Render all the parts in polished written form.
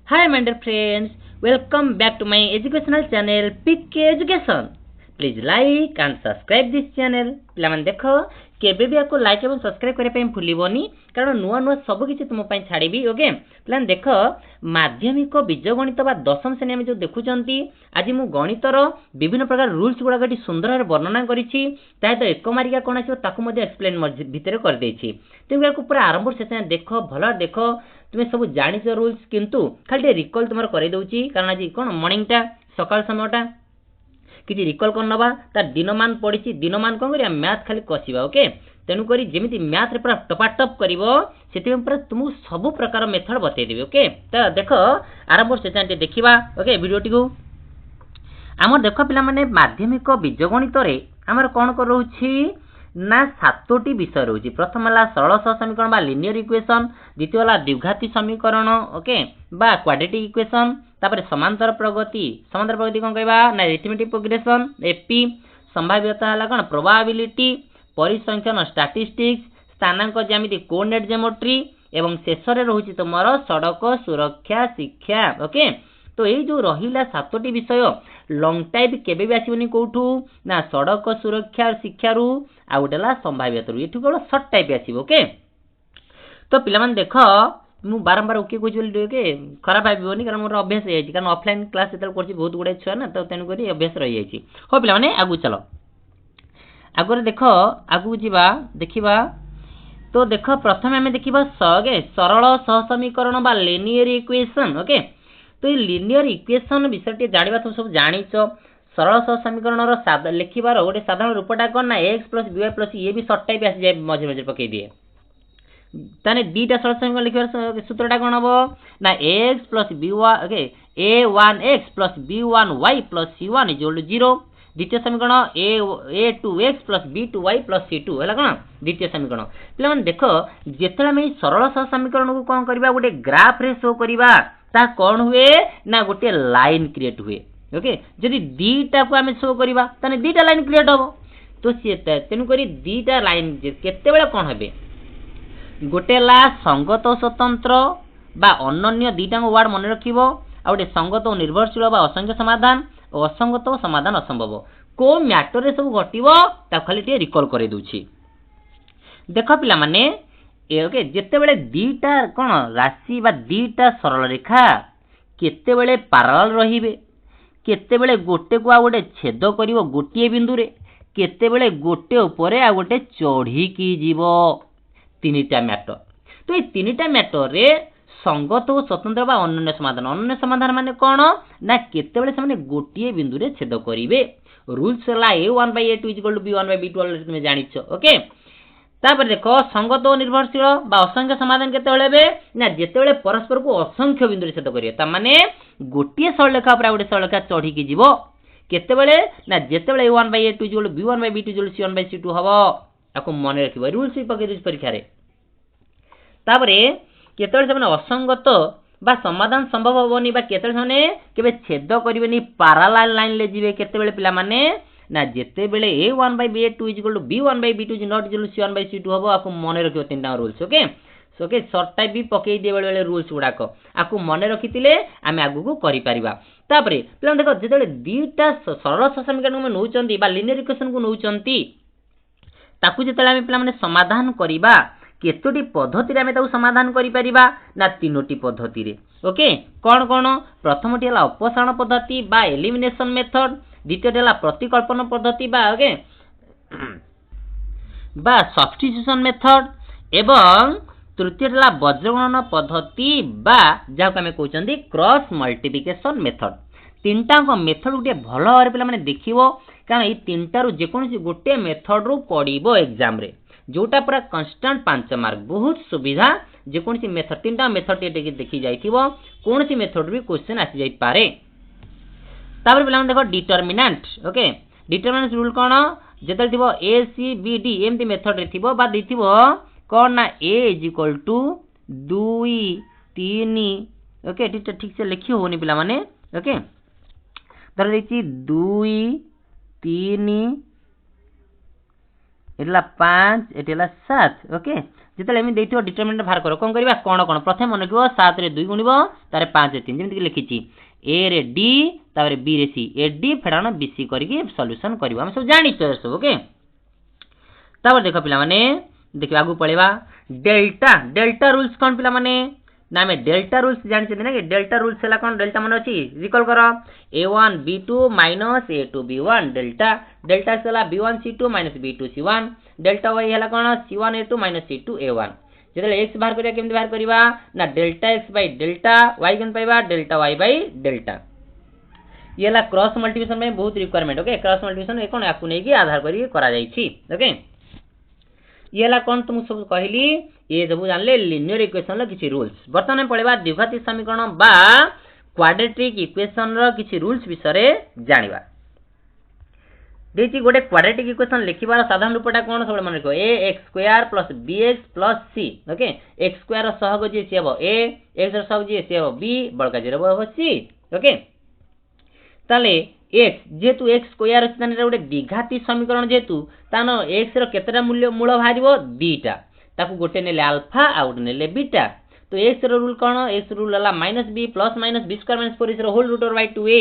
Hi, my dear friends. Welcome back to my educational channel, PK Education. Please like and subscribe this channel. पिलामान देख केबे भी आपको like एवं subscribe करने पे भूलिबोनी कारण नुआ नुआ सब किछि तुम पई छाड़ीबी ओके पिलामान देख माध्यमिक बीजगणित बा दशम श्रेणी में जो देखुचंती आज मु गणितर विभिन्न प्रकार रूल्स गुडा गटी सुंदर वर्णना करिछि ताहे तो एक मारिका कोन आछो ताकू मध्ये एक्सप्लेन भितर कर देछि तेनु को पूरा आरंभ से देख भलो देख तुम सब जानी रूल्स किंतु खाली रिकल तुम कर दउछि कारण आज कोन मॉर्निंग टा सकाळ समयटा किसी रिकल कर नवा तार दिनमान पड़ी दिनमान कौन करिया मैथ खाली कसिबा ओके तेणुक जमी मैथ रे पूरा टपाटप कर तुमको सब प्रकार मेथड बतईदेवी ओके तो देख आरंभ से देखा ओके भिडियोटी को आम देख पे माध्यमिक बीजगणित आमर कौन कर रोची ना 7टी विषय रोची प्रथम है सरल सह समीकरण बा लिनियर इक्वेशन द्वितीय है द्विघाती समीकरण ओके बा क्वाड्रेटिक इक्वेशन तापर समांतर प्रगति कौन कहबा ना अरिथमेटिक प्रोग्रेशन एपी संभाव्यता है कौन प्रोबाबिलिटी परिसंख्यान स्टैटिस्टिक्स स्थानांक ज्यामिति कोऑर्डिनेट ज्योमेट्री एवं शेष रे रहउची तुमर सड़क सुरक्षा शिक्षा ओके तो ये जो रहिला 7टी विषय लॉन्ग टाइप केबे भी आसीबनी कोठू ना सड़क सुरक्षा शिक्षा रु आ गोटेला संभाव्यता रु एठू केवल शॉर्ट टाइप आसीबो ओके तो पिला मन देखो मु बारंबार ओके कहूँ बोली के खराब भावियोनी कारण मोर अभ्यास हो जाए कारण ऑफलाइन क्लास जेतल करछि बहुत गुडे छुआ ना तो तेनु करी अभ्यास रही जाइछि हो पिला माने आगु चलो आगरे देखो आगु जीवा देखिबा तो देखो प्रथम हमें देखिबा सरल सह समीकरण बा लिनियर इक्वेशन ओके तो ये लिनियर इक्वेशन विषय जानिबा तुम सब जानिछ सरल सह समीकरण लिखिबार गोटे साधारण रूपटा कौन ना x plus b y plus ये भी शॉर्ट टाइप आसी जाए मझे मझे पकई दिए ताने दीटा सरल समीकरण लिखिबार सूत्रटा कौन हबो ना x plus b y okay a1 x plus b1 y plus c1 0 द्वितीय समीकरण a2x plus b2y plus c2 है कौन द्वितीय समीकरण पे देख जिते आम सरल सह समीकरण को कौन करवा गोटे ग्राफ रे शो करवा ता कौन हुए ना गोटे लाइन क्रिएट हुए ओके जदि दीटा को आम शो करवा ताने दीटा लाइन क्रिएट हम तो सी तेणुक दीटा लाइन केते कौन हे गोटे ला संगत स्वतंत्र बा अनन्य दीटा वार्ड मन रखिबो आ गोटे संगत और निर्भरशील बा असंख्य समाधान और असंगत समाधान असंभव को मैटर रे सब घटिबो ता खाली टे रिकॉल करे दूची देखो पिला माने ओके जेते बेले दीटा कोन राशि बा दीटा सरल रेखा केते बेले पैरेलल रहिबे केते बेले गोटे को आ गोटे छेद करिवो गोटिए बिंदु रे केते बेले गोटे ऊपर आ गोटे चढ़ी की जीवो तीनटा मैटर तो ये तीनटा मैटर रे संगत और स्वतंत्र बा अनन्य समाधान माने कौन ना केते बेले से गोटिए बिंदु रे छेद करिवे रूल्स ला a1/a2 = b1/b2 ऑलरेडी तुम जानिछ ओके तापर देखो संगत और निर्भरशील बा असंख्य समाधान केते बेले बे ना जेते बेले परस्पर को असंख्य बिंदु रे छेद करिवे ता माने गोटिए सरलरेखा ऊपर गोटे सरलरेखा चढ़ी की जीवो केते बेले ना जेते बेले a1/a2 = b1/b2 = c1/c2 हबो आको मन रखिबो रूल्स भी पके दिस परीक्षा रे तापरे केते से असंगत बा समाधान संभव होबनी बा केते से केबे छेद करिवेनी पैरेलल लाइन ले जिवे केते बेले पिला माने ना जेते बेले a1/a2 = b1/b2 not = c1/c2 हबो आको मन रखियो तीनटा rules okay okay short type भी पके दे बेले रूल्स गुडाको आको मन रखितिले आमे आगु को करि परिबा तापरे पिला देखो जेते दीटा सरल सह समीकरण में नउचंती बा लिनियर इक्वेशन को नउचंती ताकू जेते आमे पिला माने समाधान करिबा केतोटी पद्धति रे आमे ताऊ समाधान करि परिबा ना तीनोटी पद्धति रे ओके कोन कोन प्रथमटी हला अपसारण पद्धति बा एलिमिनेशन मेथड द्वितीयटी हला प्रतिकल्पन पद्धति बा ओके बा सब्स्टिट्यूशन मेथड एवं तृतीयटी हला वज्रगणन पद्धति बा जाको आमे कहउचंदी क्रॉस मल्टीप्लिकेशन मेथड तीनटा को मेथड गुटे भलो भाबरे पिला माने देखिवो कारण ए तीनटा रु जेकोनसी गोटे मेथड रु पड़िबो एग्जाम रे जोटा पूरा कांस्टेंट 5 मार्क बहुत सुविधा जेकोनसी मेथड तीनटा मेथड टे देखि जाइथिबो कोनसी मेथड भी क्वेश्चन आसी जाई पारे तापर पिला देखो डिटरमिनेंट ओके डिटरमिनेंट रूल कोन जेतल थिबो a c b d एमती मेथड रे थिबो बा दिथिबो कोन ना a = 2 3 ओके ठीक से लिखि होनी पिला माने ओके धर देछि 2 3 एटला 5 एटला 7 ओके जिते एम देखिए डिटरमिनेंट बाहर कर कौन करवा कौन कौन प्रथम मन रखिए 7 रे 2 गुणिब तार 5 रे 3 जमी लिखी ए रे डी तापर बी रे सी ए डी फेड़ाण बी सी करके सॉल्यूशन करबा हम सब जानि सब ओके। तापर देख पिला माने देखिए आगु पळेबा डेल्टा डेल्टा रूल्स कौन पिला माने ना आम डेल्टा रूल्स जानी ना कि डेल्टा रूल्स है कौन डेल्टा मन अच्छी रिकल कर a1 b2 minus a2 b1 delta delta है b1 c2 minus b2 c1 delta y है कौन c1 a2 minus c2 a1 जो एक्स बाहर करिया केमती बाहर करिया ना delta x by delta y केमती पाइबा डेल्टा y बाय डेल्टा ये ला क्रॉस मल्टीप्लिकेशन में बहुत रिक्वायरमेंट ओके क्रॉस मल्टीप्लिकेशन ए कोन याकु नै कि आधार करी करा जाई छी ओके। ये ला कौन तुम सब कहली ये सब जानले लिनियर इक्वेशन किसी रूल्स बर्तमान पढ़ेबा द्विघाती समीकरण बा क्वाड्रेटिक इक्वेशन रो किसी रूल्स विषय जानिबा देची गोटे क्वाड्रेटिक इक्वेशन लिखिबार साधारण रूपटा कोन सब मन रखो ax² + bx + c okay x² रो सहग जे सी हबो a x रो सहग जे सी हबो b बळका जे हबो c ओके। ताले x जेतु x² अछि ताने गोटे द्विघाती समीकरण जेतु तानो x रो केतरा मूल्य मूल बाहरिबो बीटा ताकू गोटे नेले अल्फा आ गोटे नेले बीटा तो x रो रूल कोन x रूल हला -b + -b² - 4ac रो whole root over by 2a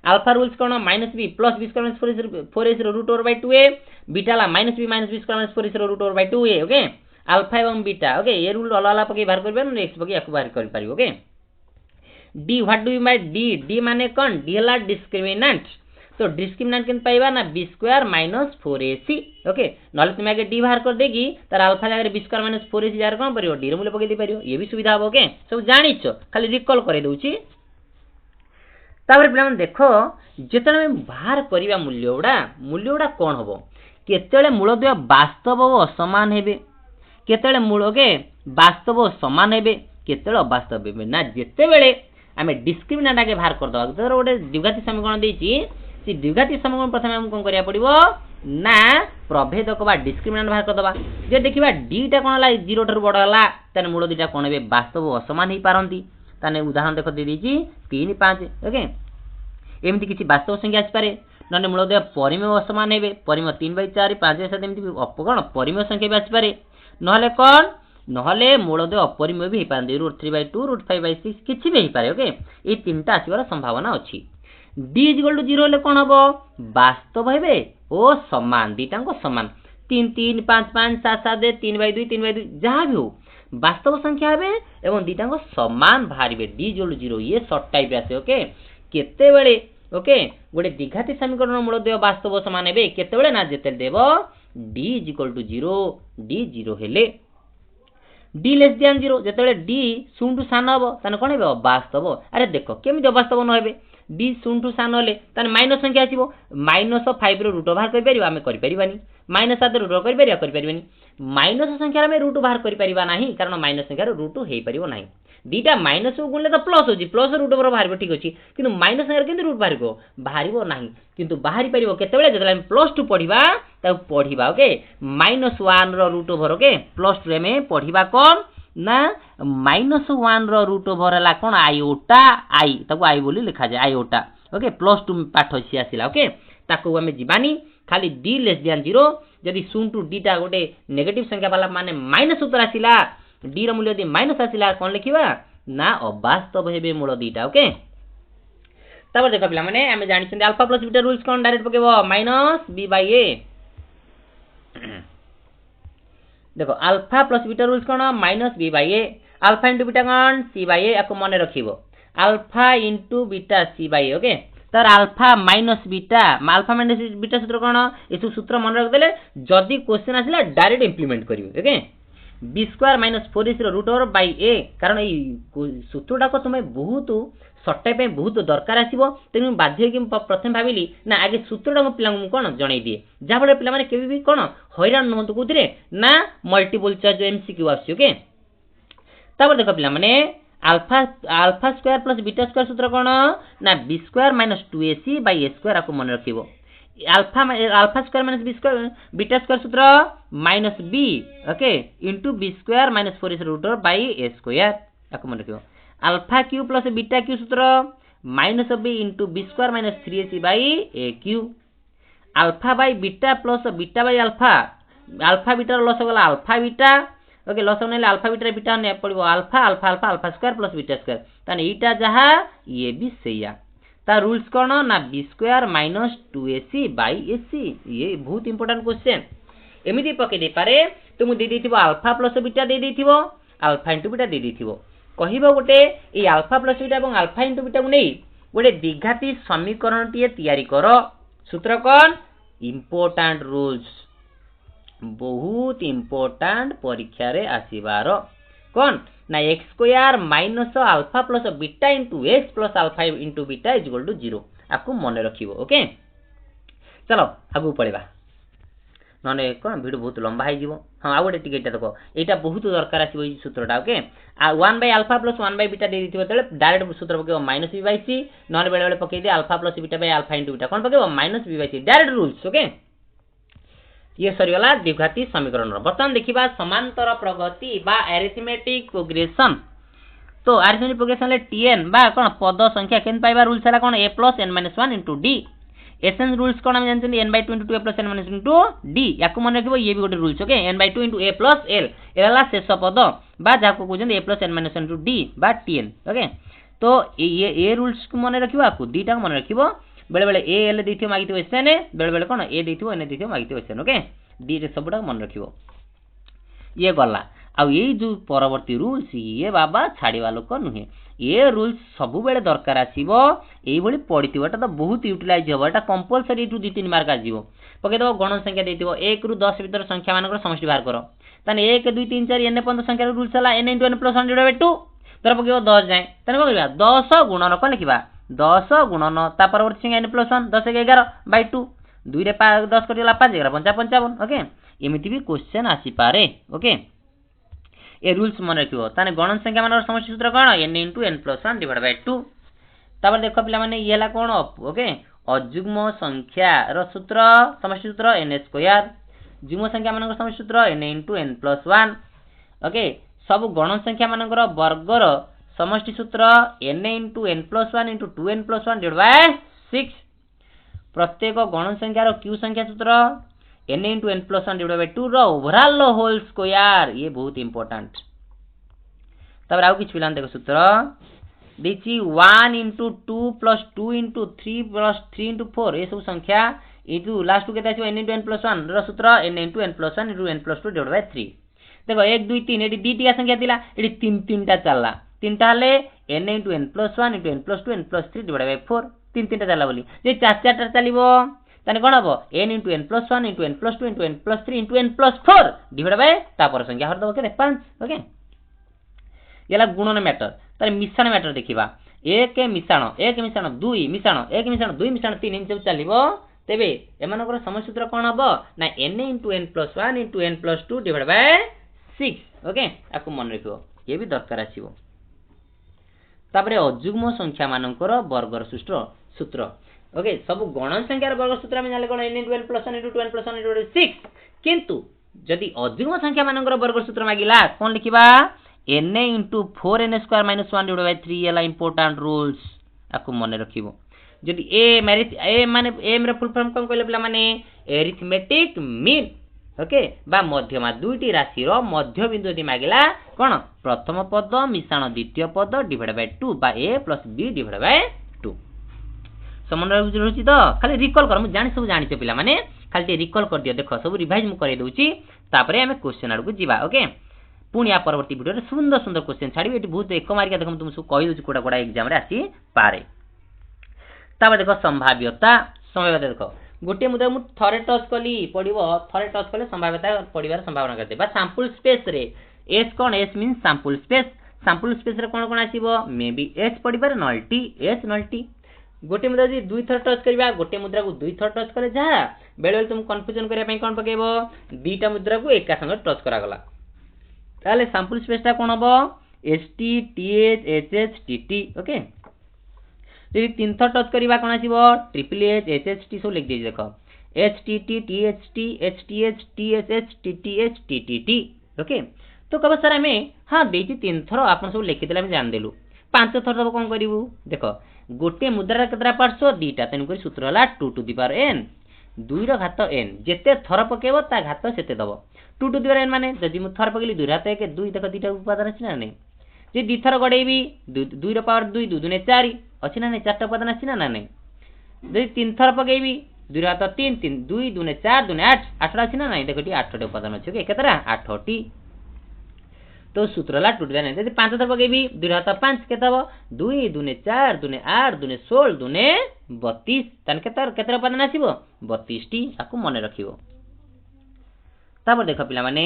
alpha rules कोन -b + b² - 4ac रो root over by 2a beta ला -b -b² - 4ac रो root over by 2a okay alpha एवं beta okay ये rule अला अला पके बाहर करबे न x पके याकू बाहर कर पारिबो okay. d what do you by d d माने कोन d हला डिस्क्रिमिनेंट तो डिस्क्रिमिनेंट केन पाइबा ना b² - 4ac ओके नले तुम आगे d बाहर कर देगी तार अल्फा जगह b² - 4ac जार कोन परियो d रो मूल्य पके दे परियो ये भी सुविधा हो ओके सब जानिछ खाली रिकॉल करे दउची। तापर पिला मन देखो जेतले हम बाहर करिवा मूल्यउडा कोन हबो केतेले मूलद्वय वास्तव ओ असमान हेबे केतेले मूल ओके वास्तव ओ समान हेबे केतेले अवास्तव हेबे ना जेते बेले आमे डिस्क्रिमिनेंट आगे बाहर कर दवा तो गोटे द्विघाती समीकरण देछि से द्विघाती समीकरण प्रथम हम कोन करिया पड़िबो ना प्रभेदक बा डिस्क्रिमिनेंट बाहर कर दवा जे देखिबा d टा कोन हला 0 ठार बड़ हला तने मूल दिटा कोन हेबे वास्तव असमान ही पारंती ताने उदाहरण देखो दे देछि 3 5 ओके एमती किछि वास्तव संख्या आछि पारे नने मूलद्वय परिमेय असमान हेबे परिमेय 3/4 5/7 एमती कोन परिमेय संख्या भी आछि पारे नहले कोन नहले मूलद्वय अपरिमेय भी पारंती √3/2 √5/6 किछि भी पारे ओके ए तीनटा आसीबार संभावना अछि। d = 0 ले कोन हबो वास्तव हेबे ओ समान दीटांको समान 3 3 5 5 7 7 3/2 3/2 जहां भी हो वास्तव संख्या हेबे एवं दीटांको समान बाहरिबे d = 0 ये शॉर्ट टाइप आसे ओके केते बेले ओके गोटे द्विघाती समीकरण मूलद्वय वास्तव समान हेबे केते बेले ना जेते देबो d = 0 d 0 हेले d लेस देन 0 जेते d शून्य टू सान हबो तने कोन हेबे वास्तव अरे देखो केमिति वास्तव न हेबे d शून्य टू सान होले तने माइनस संख्या आसीबो -5 रो रूट बाहर कर परिबा हमें कर परिबानी -7 रो रूट कर परिबानी माइनस संख्या में रूट बाहर कर परिबा नाही कारण माइनस संख्या रो रूट हेई परिबो नाही दीटा माइनस को गुणले तो प्लस होजी प्लस रूट ओवर बाहर ठीक अछि किंतु माइनस संख्या केंति रूट बाहरिबो नाही किंतु बाहरी परिबो केतेबेले जतले हम +2 पढिबा त पढिबा ओके -1 रो रूट ओवर ओके +2 में पढिबा कोन ना -1 रो रूट ओवर हला कोन आयोटा आई ताको आई बोली लिखा जाय आयोटा ओके +2 पाठ छि आसिला ओके ताको हमें जीवानी खाली d लेस देन 0 यदि 0 टू d टा गोटे नेगेटिव संख्या वाला माने माइनस उत्तर आसिला d रो मूल्य यदि माइनस आसिला कोन लिखिबा ना अवास्तव हेबे मूल दीटा ओके। तब देखो पिला माने हमें जानि छन अल्फा प्लस बीटा रूल्स कोन डायरेक्ट पकेबो -b/a देखो अल्फा प्लस बीटा रूल्स कोन -b/a अल्फा इनटू बीटा कोन c/a याको मने रखिबो alpha into beta c/a okay तर alpha minus beta alpha minus beta सूत्र कोन ए सूत्र मन रख देले जदी क्वेश्चन आसिला डायरेक्ट इंप्लीमेंट करियो okay b² - 4ac root over by a कारण ए सूत्रटा को तुमे बहुत शॉर्ट टाइप पे बहुत दरकार आसीबो तेनु बाध्य कि प्रथम भाबिली ना आगे सूत्रटा मो पिला कोन जणै दिए जा बळे पिला माने केबी भी कोन हैरान न होंतु कुथिरे ना मल्टीपल चॉइस एमसीक्यू आसी ओके। तब देखो पिला माने alpha square plus beta square सूत्र कोन ना b² - 2ac बाय a² आको मन रखिबो alpha square minus B square beta square सूत्र -b okay into b² - 4ac root over by a² आको मन रखिबो alpha cube plus beta cube सूत्र -b into b² - 3ac by aq alpha by beta plus beta by alpha alpha beta लस गला alpha beta okay लसक नेले alpha beta beta ने पड़ो alpha alpha alpha alpha square plus beta square ताने एटा जहा ये भी सेया ता रूल्स कोन ना b square minus 2ac by ac ये बहुत इंपोर्टेंट क्वेश्चन एमिति पके दे पारे तुम दे देथिबो अल्फा प्लस बीटा दे देथिबो अल्फा इनटू बीटा दे देथिबो कहिबो गोटे ए अल्फा प्लस बीटा एवं अल्फा इनटू बीटा को नै गोटे द्विघाती समीकरण टिए तयारी करो सूत्र कोन इंपोर्टेंट रूल्स बहुत इंपोर्टेंट परीक्षा रे आसीबार कोन ना x square minus alpha plus beta into x plus alpha into beta is equal to 0 आपको मन रखिबो ओके चलो आगु पळेबा नने कोन वीडियो बहुत लंबा हो जीवो हां आ गोटे टिकेट देखो एटा बहुत दरकार आसीबो ई सूत्रटा ओके आ 1 by alpha plus 1 by beta दे दिथिबो तले डायरेक्ट सूत्र पकेबो माइनस b बाय c नने बेले बेले पके दे alpha plus beta by alpha into beta कोन पकेबो minus b by c direct rules okay ये सरीगला द्विघाती समीकरण बर्तमान देखिबा समांतर प्रगति बा अरिथमेटिक प्रोग्रेशन तो अरिथमेटिक प्रोग्रेशन ले tn बा कोन पद संख्या केन पाइबा रूल्स हला कोन a plus n minus 1 into d एसेंस रूल्स कोन हम जानछन n by 2 into 2 a plus n minus 1 into d याको मन रखिबो ये भी गोटे rules okay n by 2 into a plus l एला शेष पद बा जाको कहउछन a plus n minus 1 into d बा tn ओके तो ये रूल्स को मन रखिबो आपको दीटा मन रखिबो बेले बेले ए एल देथियो मागिथियो एसएन बेले बेले कोन ए देथियो एन देथियो मागिथियो एसएन ओके डी रे सबटा मन रखिबो ये गला आ ये जो परवर्ती रूल्स ये बाबा छाड़ीवा लोक नुहे ये रूल्स सब बेले दरकार आसीबो एई भली पडिथिबो एटा तो बहुत यूटिलाइज होबो एटा कंपलसरी टू 2-3 मार्क आजीबो पके दो गणन संख्या देथिबो 1 रु 10 भीतर संख्या मानकर समष्टि बाहर करो तने 1 2 3 4 n पर्यंत संख्या रूल्स हला n * n + 1 / 2 तर पके 10 जाय तने को लिखा 10 गुणन को लिखिबा 10 गुणन ता परवर्ती संख्या n + 1 10 * 11 / 2 2 रे 10 कटिला 5 11 55 ओके एमिति भी क्वेश्चन आसी पारे ओके ए रूल्स मन रखिबो ताने गणन संख्या मानर समष्टि सूत्र कोन n * n + 1 / 2 तापर देखो पिला माने ये हला कोन ओके अजुग्म संख्या रो सूत्र समष्टि सूत्र n² जुग्म संख्या मानकर समष्टि सूत्र n * n + 1 ओके सब गणन संख्या मानकर वर्गर समष्टि सूत्र n * n + 1 * 2n + 1 / 6 प्रत्येक गणन संख्या रो q संख्या सूत्र n * n + 1 / 2 रो ओवरऑल होल स्क्वायर ये बहुत इंपोर्टेंट तब आउ किछ पिलान देखो सूत्र दिछि 1 * 2 + 2 * 3 + 3 * 4 ये सब संख्या इटू लास्ट टू केते आछो n * n + 1 रो सूत्र n * n + 1 * n + 2 / 3 देखो 1 2 3 एडी डी टिया संख्या दिला एडी 3 3 टा चलला 3 टा हले n * n + 1 * n + 2 n + 3 / 4 3 3 टा चलला बोली जे 4 4 टा चलिबो ताने कोन हबो n * n + 1 * n + 2 * n + 3 * n + 4 divide by तापर संख्या हर दबो के 5 ओके येला गुणन मैटर तारे मिश्रण मैटर देखिबा 1 मिश्रण 2 मिश्रण 1 मिश्रण 2 मिश्रण 3 इन सब चलिबो तेबे एमानकर समष्टि सूत्र कोन हबो ना n * n + 1 * n + 2 divide by 6 okay आको मन रखिबो ये भी दरकार आसीबो तापरे अजुग्म संख्या मानकर वर्गर सूत्र ओके सब गणन संख्यार वर्ग सूत्र हम जाले कोन n * n + 1 * 2n + 1 / 6 किंतु जदि अजुग्म संख्या मानकर वर्ग सूत्र मागिला कोन लिखिबा n * 4n² - 1 / 3 एला इंपोर्टेंट रूल्स आको मन रखिबो जदि ए माने एम रे फुल फॉर्म कोन कहले पिला माने अरिथमेटिक मीन ओके बा मध्यमा दुईटी राशि रो मध्य बिंदु यदि मागिला कोन प्रथम पद मिश्रण द्वितीय पद डिवाइड बाय 2 बा a + b डिवाइड बाय 2 समन्वय बुझिरोछि तो खाली रिकॉल कर मु जानि सब जानि छ पिला माने खाली रिकॉल कर दियो देखो सब रिवाइज मु करे दोछि तापरे हमें क्वेश्चन आडू जीवा ओके पुणी या परवर्ती वीडियो रे सुंदर सुंदर क्वेश्चन छाड़ी एटी बहुत एक मार्किया देखम तुम सब कहि दोछि कोडा कोडा एग्जाम रे आसी पारे ताबे देखो संभाव्यता देखो गोटे मुद्दा मु थरे टच कली पडिबो थरे टच कले संभाव्यता पडिबार संभावना करते बा सैंपल स्पेस रे s कोन s मींस सैंपल स्पेस रे कोन कोन आसीबो मे बी s पडिबार नल्टी s नल्टी गोटे मुद्रा जी दुई थर टच करबा गोटे मुद्रा को दुई थर टच करे जा बेले बेले तुम कंफ्यूजन करिया पई कोन पकेबो दीटा मुद्रा को एका संग टच करा गला ताले सैंपल स्पेस ता कोन हबो st th hh tt okay यदि तीन थर टच करबा कोन आसीबो ट्रिपल एच hht सब लिख दे देखो htt tht hth tsh tth ttt okay तो कब सर हमें हां देती तीन थर आपन सब लिखि देला हम जान देलु पांच थर दब कोन करिवु देखो गोटे मुद्रा केतरा पार्श्व दीटा तेन करी सूत्र हला 2 टू द पावर n 2 रो घात n जेते थर पकेबो ता घात सेते दबो 2 टू द पावर n माने जदि मु थर पकेली 2 हाथ 1 2 देख दुईटा उपादान अछि ना नै जे दी थर गडेबी 2 रो पावर 2 2 दुने 4 अछि ना नै चारटा उपादान अछि ना नै जदि 3 थर पकेबी 2 हाथ 3 3 2 दुने 4 दुने 8 8टा अछि ना नै देखटी 8टा उपादान अछि ओके केतरा 8टी तो सूत्र ला 2 टू द पावर n जदि 5 थर पकेबी 2 हाथ 5 केत हबो 2 दुने 4 दुने 8 दुने 16 दुने 32 तन केतरा उपादान आसीबो 32 टी आकु मने रखिबो तापर देख पिला माने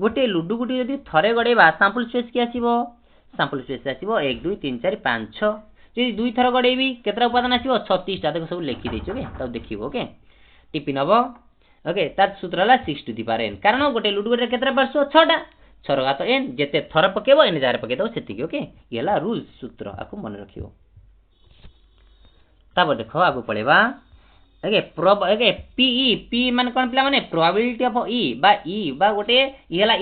गोटे लुडु गुटी जदि थरे गडेबा सैंपल स्पेस के आसीबो सैंपल स्पेस आसीबो 1 2 3 4 5 6 जदि दुई थर गडेबी केतरा उपादान आसीबो 36 टा देखो सब लिखि दैछ ओके तब देखिबो ओके टिपि नबो ओके ता सूत्र ला 6 टू द पावर n कारण गोटे लुडु गुटी केतरा पार्श्व 6 टा 6 रो घात n जेते थर पकेबो n जार पके दो सेति ओके येला रूल्स सूत्र आकु मन रखिबो तापर देखो आगु पळेबा ओके पी मान कोन पिला माने प्रोबेबिलिटी ऑफ ई बा गोटे येला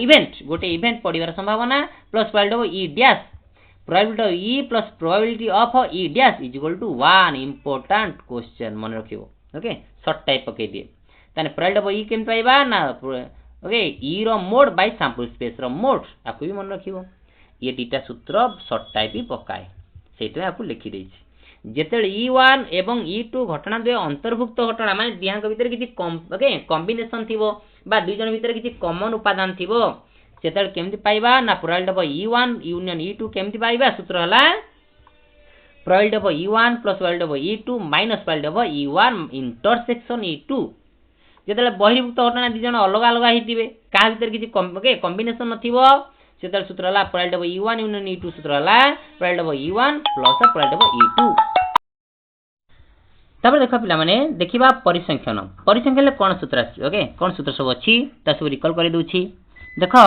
गोटे इवेंट पडिवार संभावना plus probability of E dash probability of E plus probability of E dash is equal to 1 important question मन रखिबो ओके शॉर्ट टाइप पके दिए ताने प्रोबेबिलिटी ऑफ ई केन पाइबा ना ओके ई रो मोड बाय सैंपल स्पेस रो मोड आकु भी मन रखिबो ये दीटा सूत्र शॉर्ट टाइप ही पकाए सेते आकु लिखि दैछि जेतेले E1 एवं E2 घटना दुए अंतर्भुक्त घटना माने दिहांक भीतर किछि ओके कॉम्बिनेशन थिबो बा दुई जन भीतर किछि कॉमन उपादान थिबो सेतेले केमति पाइबा ना probability of E1 union E2 केमति पाइबा सूत्र हला probability of E1 plus probability of E2 minus probability of E1 intersection E2 जेतेले बहिर्भुक्त घटना दुई जन अलग अलग हितिबे का भीतर किछि ओके कॉम्बिनेशन नथिबो सेतेले सूत्र हला probability of E1 union E2 सूत्र हला probability of E1 plus probability of E2 तापर देखो पिला माने देखिबा परिसंख्यान कोन सूत्र अछि ओके कोन सूत्र सब अछि ता सब रिकॉल करि दोछि देखो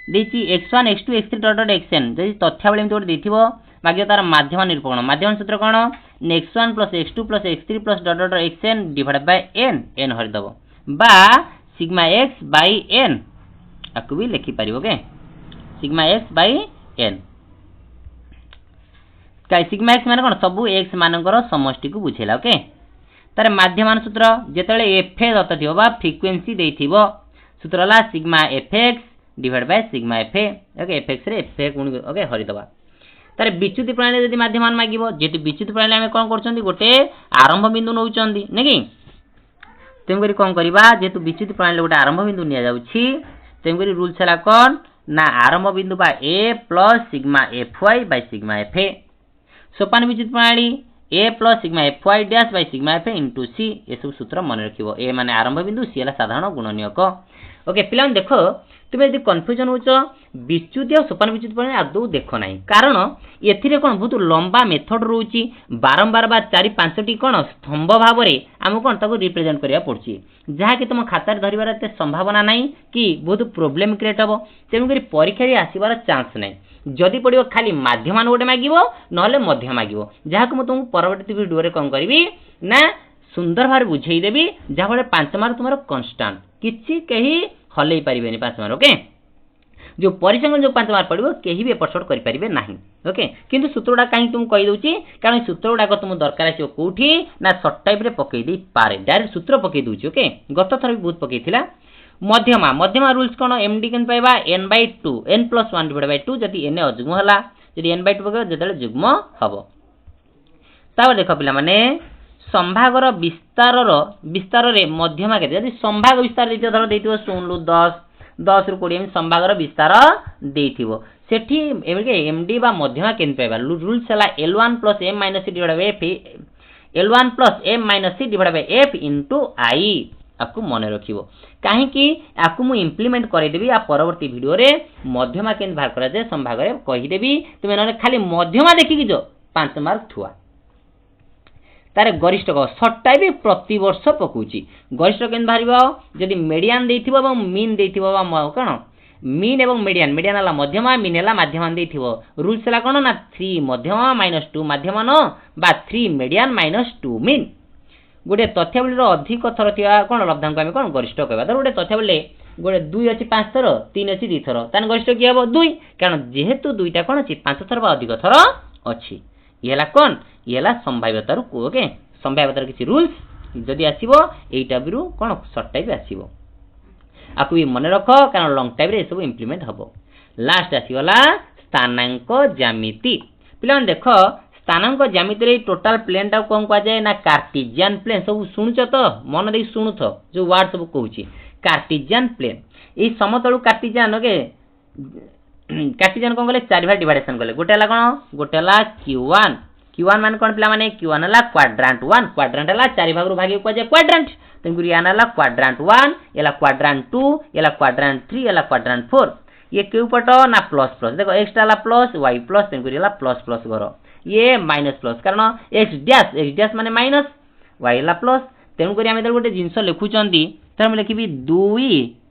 देछि x1 x2 x3 dot dot xn जदि तथ्यावली में देथिबो बाकी तार माध्यम निरूपण माध्यम सूत्र कोन x1 x2 x3 dot dot xn divided by n हरि दबो बा सिग्मा x बाय n आकु भी लिखि परिबो okay sigma x by n काय सिग्मा x माने कोन सबु x मानकर समष्टि को बुझेला ओके तार माध्यमान सूत्र जेतले f दत्त थिबो बा फ्रीक्वेंसी देथिबो सूत्र ला sigma fx divide by sigma fa okay fx रे fa गुण ओके हरि दबा तार विच्युति प्रणाली यदि माध्यमान मागिबो जेति विच्युति प्रणाली हम कोन करचंदी गोटे आरंभ बिंदु नउचंदी नेकी तेम करी कोन करबा जेतु विच्युति प्रणाली गोटे आरंभ बिंदु निया जाउछि तेम करी रूल छला कोन ना आरंभ बिंदु बा a plus sigma fy bye sigma fa सोपान विच्युत प्रणाली a plus sigma fy dash by sigma fa into c ये सब सूत्र मन रखिबो a माने आरंभ बिंदु c हला साधारण गुणनीयक ओके पिलान देखो तुमे यदि कंफ्यूजन होचो विच्युत और सोपान विच्युत प्रणाली आदौ देखो नाही कारण एथिरे कोन बहुत लंबा मेथड रहउची बारंबार बा 4 5 टी कोन स्तंभ भाव रे हम कोन ताको रिप्रेजेंट करिया पड़ची जहा कि तुम खाता रे धरिबार ते संभावना नाही कि बहुत प्रॉब्लम क्रिएट हबो तेनु करी परीक्षा रे आसीबार चांस नाही जदि पड़ियो खाली माध्यमान गोटे मागिबो नहले मध्य मागिबो जहा को म तुम परवर्ती वीडियो रे कोन करबी ना सुंदर भार बुझेई देबी जहा बळे 5 मार्क तुमरो कांस्टेंट किछि कही हलै परिबेनी 5 मार्क ओके जो परिसंख्यान जो 5 मार्क पड़िबो केही भी एपिसोड करि परिबे नाही ओके किंतु सूत्रडा काई तुम कहि दोछि कारण सूत्रडा को तुम दरकार आसी कोठी ना शॉर्ट टाइप रे पकई दी पारे डायरेक्ट सूत्र पकई दोछि ओके गत थर भी बहुत पकईथिला मध्यमा रूल्स कोन एमडी केन पाइबा n/2 n + 1 डिवाइड बाय 2 जदि n अजुग्म हला जदि n/2 पकय जदले जुग्म हबो ताव देखो पिला माने संभागर विस्तार रे मध्यमा के जदि संभाग विस्तार देथियो धर देथियो 16 10 रु 20 संभागर विस्तार देथियो सेठी एमडी बा मध्यमा केन पाइबा रूल्स हला l1 + m - c divide by f l1 + m - c divide by f into i आपको मन रखिबो काहे कि आपको मु इंप्लीमेंट करे देबी आ परवर्ती वीडियो रे मध्यमा केन बाहर करा जाय संभाग रे कहि देबी तुमे न खाली मध्यमा देखि कि जो 5 मार्क थुआ तारे गरिष्ठ को शॉर्ट टाइप प्रति वर्ष पकुची गरिष्ठ केन बाहरिबो जदि मीडियन देथिबो एवं मीन देथिबो बा कोन मीन एवं मीडियन हला मध्यमा मीन हला माध्यमान देथिबो रूल्स हला कोन ना 3 मध्यमा - 2 माध्यमान बा 3 मीडियन - 2 मीन गोटे तथ्यावली रो अधिक थर थिया कोन लब्धांक हम कोन गरिष्ठ कहबा तर गोटे तथ्यावली गोटे 2 अछि 5 थर 3 अछि 2 थर तान गरिष्ठ कि हबो 2 कारण जेहेतु दुईटा कोन अछि 5 थर बा अधिक थर अछि येला कोन येला संभाव्यता रो ओके संभाव्यता किछि रूल्स जदि आसीबो एटा बिरु कोन शॉर्ट टाइप आसीबो आपको भी मन रख कारण लंग टाइप रे सब इम्प्लीमेंट हम। लास्ट आसीगला स्थानांक ज्यामिति। पिला देख स्थानांक ज्यामिति रे टोटल प्लेन टा कौन कह जाए ना कार्टेशियन प्लेन। सब शुणुच तो मन दे शुणुथ जो वर्ड सब कहूँ कार्टेशियन प्लेन ये समतल कार्टेशियन ओके कार्टेशियन कौन कले 4 भाग डिवाइडेशन कले गोटे हला कौन गोटे हला q1 q1 मान कौन पिला माने q1 हला क्वाड्रेंट 1 क्वाड्रेंट हला 4 भाग रु भाग को जाए क्वाड्रेंट तेंगुरी याना हला क्वाड्रेंट 1 एला क्वाड्रेंट 2 एला क्वाड्रेंट 3 एला क्वाड्रेंट 4 ये क्यू पट ना प्लस प्लस देखो x हला प्लस y प्लस तेंगुरी हला प्लस प्लस घर ये माइनस प्लस कारण x डैश माने माइनस y हला प्लस तेणुक आम जो गोटे जिनस लिखुंट तो लिखी 2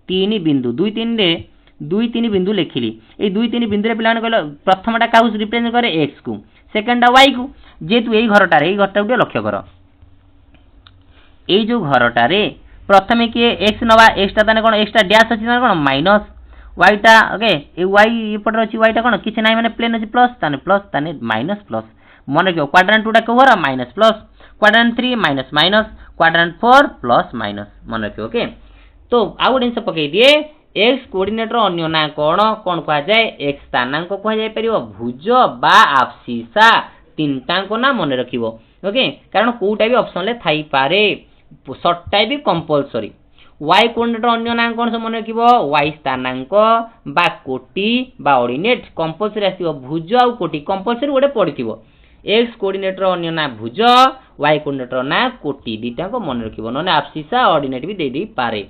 3 बिंदु 2 3 बिंदु लिखिली ये 2 3 बिंदु पे कहल प्रथमटा क्या रिप्रेजेंट करे एक्स को सेकेंडा वाई को जेहेतु यही घरटार गोटे लक्ष्य कर जो घरटार प्रथम किए एक्स नवा एक्सटा कौन एक्सटा डैश अच्छी कौन माइनस वाईटा ओके वाई एपटे अच्छी वाईटा कौन किसी ना मैंने प्लेन अच्छी प्लस माइनस प्लस मन रखियो क्वाड्रेंट 2 टा कौ घर minus plus quadrant 3 minus minus quadrant 4 plus minus मन रखियो ओके। तो आउ गोटे जिन पकई दिए एक्स कोऑर्डिनेटर अन्य ना कौन कौन कह जाए एक्स स्थानांक कह जाय परिबो भुज बा आबसिसा तीनटाको ना मन रखिबो ओके कारण कोटा भी ऑप्शन ले थाई पारे शॉर्टटा भी कंपलसरी y कोऑर्डिनेटर अन्य ना कौन सब मन रखिबो y स्थानांक बा कोटि बा ऑर्डिनेट कंपलसरी आसीबो भुज आ कोटि कंपलसरी गोटे पड़िथिबो एक्स कोऑर्डिनेटर अन्य ना भुज y कोऑर्डिनेटर ना कोटि दीटाको मन रखिबो नने आबसिसा ऑर्डिनेट भी दे पारे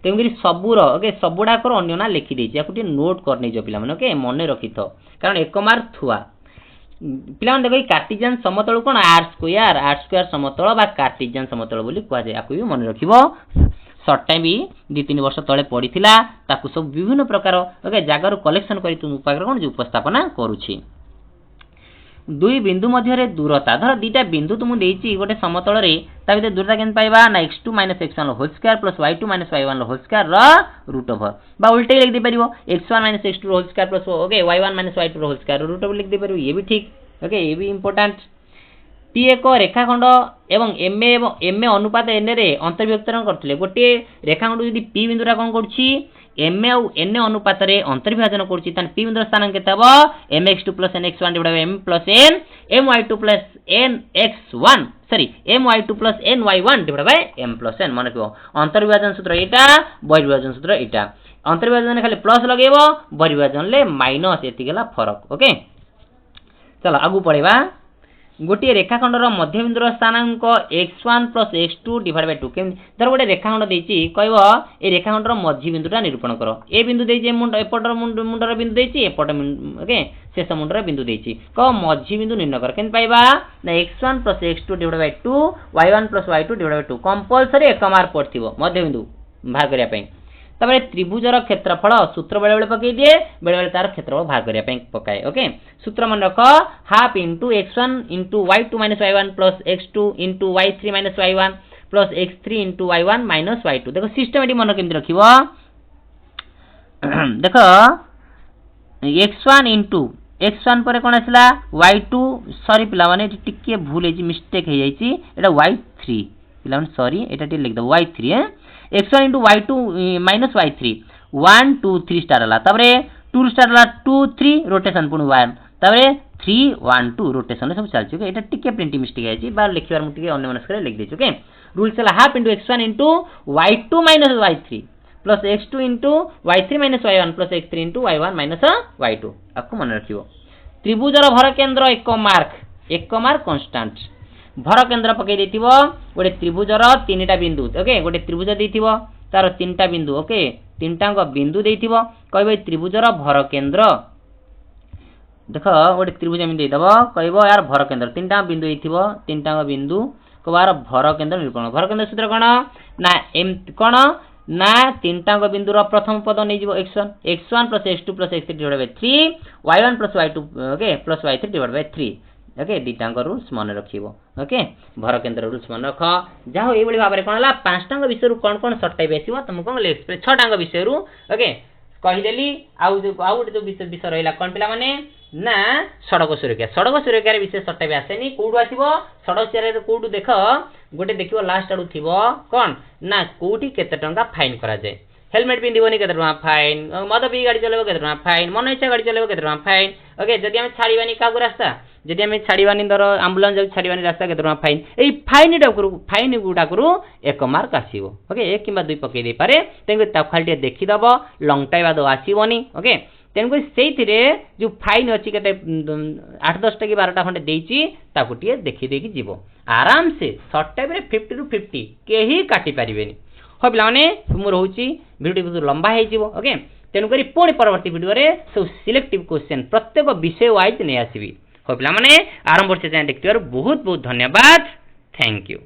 तेणुक सबूर ओके सबुड़ाकर अन्य ना लिखि देछि याकु नोट कर नै जो पिला मन ओके मन रखि थो कारण एक मार्क थुआ पिला देखो कार्टेशियन समतल कोन आर स्क्वायर समतल बा कार्टेशियन समतल बोली कह जाय याकु भी मन रखिबो शॉर्ट टाइम भी 2-3 वर्ष तळे पडिथिला ताकु सब विभिन्न प्रकार ओके जागर कलेक्शन करी तुम पाकर कोन जे उपस्थापना करूछि। दुई बिंदु मध्य दूरता धर दुईटा बिंदु तुम देछि गोटे समतल रे ता भीतर दूरता केन पाइबा ना x2 - x1 whole square plus y2 - y1 whole square र रूट ओवर बा उल्टे लिख दे परिबो x1 - x2 whole square plus okay y1 - y2 whole square root over लिख दे परिबो ये भी ठीक ओके ये भी इंपोर्टेंट। टी एक रेखाखंड एवं एम ए अनुपात एन रे अंतर्विभक्तरण करथिले गोटे रेखाखंड यदि p बिंदुरा कोन करछि एम ए और एन अनुपात रे अंतर्विभाजन करछि तान p बिंदुर स्थानांक केते हबो mx2 + nx1 / m + n my2 + nx1 sorry my2 + ny1 / m + n मन रखिबो अंतर्विभाजन सूत्र एटा बहिर्विभाजन सूत्र एटा अंतर्विभाजन खाली प्लस लगेबो बहिर्विभाजन ले माइनस एतिगला फरक ओके। चलो आगु पढेबा गोटे रेखाखंडर मध्यबिंदुर स्थानांक x1 + x2 / 2 धर गोटे रेखाखंड देछि कहबो ए रेखाखंडर मध्य बिंदुटा निरूपण करो ए बिंदु देछि मुंड एपटर मुंडर बिंदु देछि एपट ओके शेष मुंडर बिंदु देछि क मध्य बिंदु निर्णय कर केन पाइबा ना x1 + x2 / 2 y1 + y2 / 2 compulsory एक मार्क पड़थिबो मध्य बिंदु भाग करिया पई तबरे त्रिभुजर क्षेत्रफल सूत्र बेले बेले पकई दिए बेले बेले तार क्षेत्रफल भाग करिया पई पकाए ओके सूत्र मन रख half into x1 into y2 - y1 plus x2 into y3 - y1 plus x3 into y1 - y2 देखो सिस्टमेटिक मन केमति रखिबो देखो x1 इनटू x1 पर कोन आसला y2 सॉरी पिला माने टिके भूल हेजी मिस्टेक हे जाईची एटा y3 पिला माने सॉरी एटा टे लिख दो y3 x1 into y2 minus y3 1 2 3 star हला तबरे 2 स्टार हला 2 3 रोटेशन पुनी 1 तबरे 3 1 2 रोटेशन सब चलछि ओके एटा टिके प्रिंटिंग मिस्टेक आइछि बार लिखिबार मु टिके अन्य मनस्कर लिख देछि ओके रूल चला half into x1 into y2 minus y3 plus x2 into y3 minus y1 plus x3 into y1 minus y2 आकु मन रखिबो त्रिभुजर भर केंद्र एक मार्क कांस्टेंट भर केंद्र पकई देथिबो गोटे त्रिभुजर तीनटा बिंदु ओके गोटे त्रिभुज देथिबो तार तीनटा बिंदु ओके तीनटांग बिंदु देथिबो कहबो त्रिभुजर भर केंद्र देखो गोटे त्रिभुज एमि देदबो कहबो यार भर केंद्र तीनटा बिंदु देथिबो तीनटांग बिंदु कहबार भर केंद्र निरूपण भर केंद्र सूत्र कोन ना एम कोन ना तीनटांग बिंदुर प्रथम पद नै जिवो x1 + x2 + x3 / 3 y1 + y2 okay plus y3 / 3 okay दीटांग रूल्स मन रखिबो ओके भर केंद्र रूल्स मन रख जाहो ए बळी भाबरे कोनला पांचटांग विषय रु कोन कोन शॉर्ट टाइप आसीबो तुम कोन ले एक्सप्रेस छटांग विषय रु ओके कहीदेली आउ गोटे जो विषय रहा कौन पिला माने ना सड़क सुरक्षा विशेष सट्टा भी आसेनी कौटू आसो सड़क सुरक्षा कौटू देख गोटे देख लास्ट आड़ू थी कौन ना कौटी केते टंका फाइन करा जाए हेलमेट पिंधबनी केते टंका फाइन मद पी गाड़ी चलेब केते टंका फाइन मन इच्छा गाड़ी चलेब केते टंका फाइन ओके जदि आम छाड़बानी क्या रास्ता जदि आम छाड़बानी धर आंबुलांस जाऊ छाड़बानी रास्ता केते टंका फाइन एई फाइन गुडाकरू 1 मार्क आसीबो ओके 1 किंबा 2 पकई दे पारे तेन खाली देखीदब लंग टाइम बाद आसबनी ओके तेणुक से जो फाइन अच्छी के 8-10 कि 12टा खंडे देखी देखी जीव आराम से सर्ट टाइम 50 ରୁ 50 कहीं काटी पारे हाँ पाने मुझे रोचे भिडियो बहुत लंबा हो ओके तेणुक पुणी परवर्ती भिडियो सब सिलेक्टिव क्वेश्चन प्रत्येक विषय वाइज नहीं आसवि हाँ पाने आरंभ से देखते बहुत बहुत धन्यवाद थैंक यू।